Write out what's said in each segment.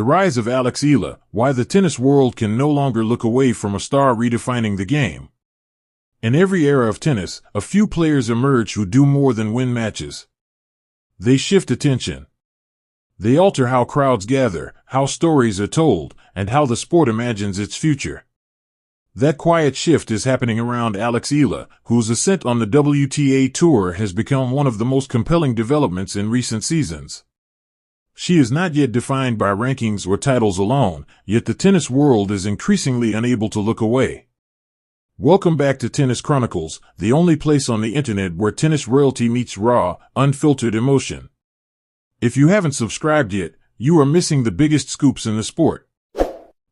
The rise of Eala, why the tennis world can no longer look away from a star redefining the game. In every era of tennis, a few players emerge who do more than win matches. They shift attention. They alter how crowds gather, how stories are told, and how the sport imagines its future. That quiet shift is happening around Eala, whose ascent on the WTA Tour has become one of the most compelling developments in recent seasons. She is not yet defined by rankings or titles alone, yet the tennis world is increasingly unable to look away. Welcome back to Tennis Chronicles, the only place on the internet where tennis royalty meets raw, unfiltered emotion. If you haven't subscribed yet, you are missing the biggest scoops in the sport.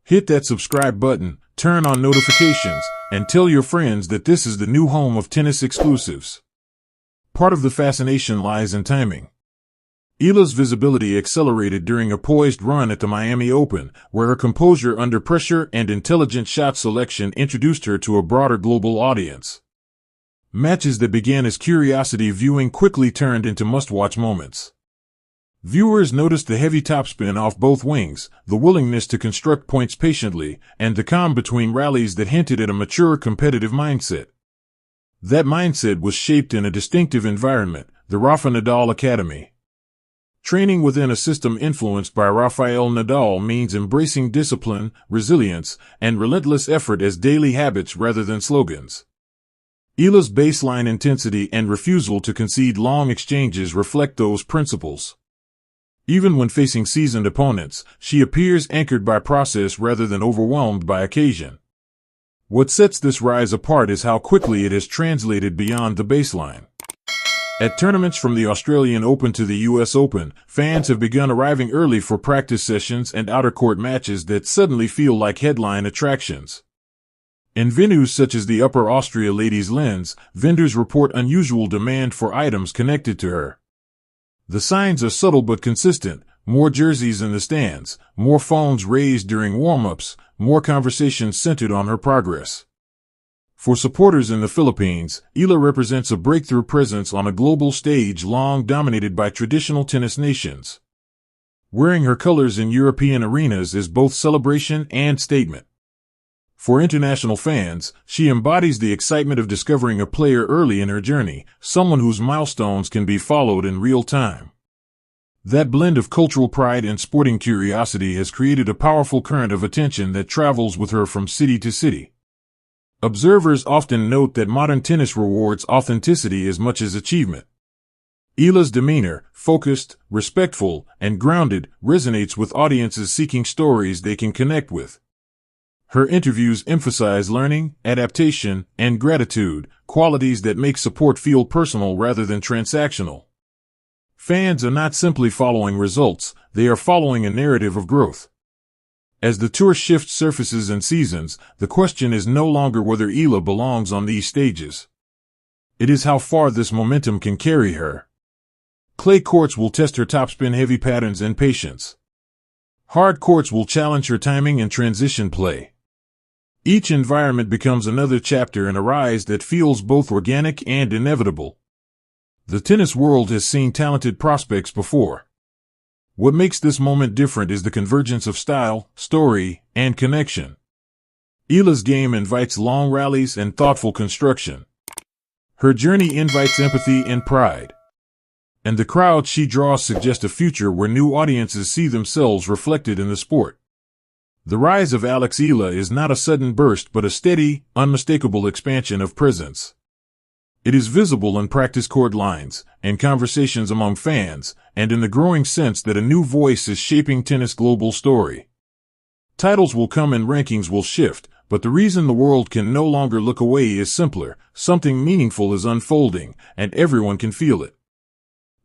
Hit that subscribe button, turn on notifications, and tell your friends that this is the new home of tennis exclusives. Part of the fascination lies in timing. Eala's visibility accelerated during a poised run at the Miami Open, where her composure under pressure and intelligent shot selection introduced her to a broader global audience. Matches that began as curiosity viewing quickly turned into must-watch moments. Viewers noticed the heavy topspin off both wings, the willingness to construct points patiently, and the calm between rallies that hinted at a mature competitive mindset. That mindset was shaped in a distinctive environment, the Rafa Nadal Academy. Training within a system influenced by Rafael Nadal means embracing discipline, resilience, and relentless effort as daily habits rather than slogans. Eala's baseline intensity and refusal to concede long exchanges reflect those principles. Even when facing seasoned opponents, she appears anchored by process rather than overwhelmed by occasion. What sets this rise apart is how quickly it has translated beyond the baseline. At tournaments from the Australian Open to the US Open, fans have begun arriving early for practice sessions and outer-court matches that suddenly feel like headline attractions. In venues such as the Upper Austria Ladies' Linz, vendors report unusual demand for items connected to her. The signs are subtle but consistent: more jerseys in the stands, more phones raised during warm-ups, more conversations centered on her progress. For supporters in the Philippines, Eala represents a breakthrough presence on a global stage long dominated by traditional tennis nations. Wearing her colors in European arenas is both celebration and statement. For international fans, she embodies the excitement of discovering a player early in her journey, someone whose milestones can be followed in real time. That blend of cultural pride and sporting curiosity has created a powerful current of attention that travels with her from city to city. Observers often note that modern tennis rewards authenticity as much as achievement. Eala's demeanor, focused, respectful, and grounded, resonates with audiences seeking stories they can connect with. Her interviews emphasize learning, adaptation, and gratitude, qualities that make support feel personal rather than transactional. Fans are not simply following results, they are following a narrative of growth. As the tour shifts surfaces and seasons, the question is no longer whether Eala belongs on these stages. It is how far this momentum can carry her. Clay courts will test her topspin-heavy patterns and patience. Hard courts will challenge her timing and transition play. Each environment becomes another chapter in a rise that feels both organic and inevitable. The tennis world has seen talented prospects before. What makes this moment different is the convergence of style, story, and connection. Eala's game invites long rallies and thoughtful construction. Her journey invites empathy and pride. And the crowds she draws suggest a future where new audiences see themselves reflected in the sport. The rise of Eala is not a sudden burst but a steady, unmistakable expansion of presence. It is visible in practice court lines, in conversations among fans, and in the growing sense that a new voice is shaping tennis' global story. Titles will come and rankings will shift, but the reason the world can no longer look away is simpler: something meaningful is unfolding, and everyone can feel it.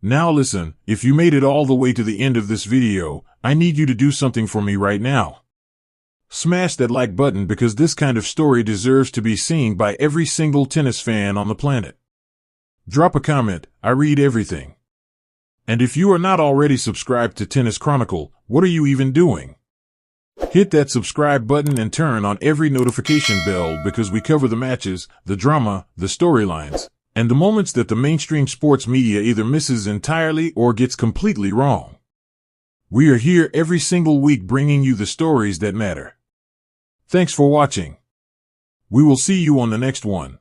Now listen, if you made it all the way to the end of this video, I need you to do something for me right now. Smash that like button because this kind of story deserves to be seen by every single tennis fan on the planet. Drop a comment, I read everything. And if you are not already subscribed to Tennis Chronicle, what are you even doing? Hit that subscribe button and turn on every notification bell because we cover the matches, the drama, the storylines, and the moments that the mainstream sports media either misses entirely or gets completely wrong. We are here every single week bringing you the stories that matter. Thanks for watching. We will see you on the next one.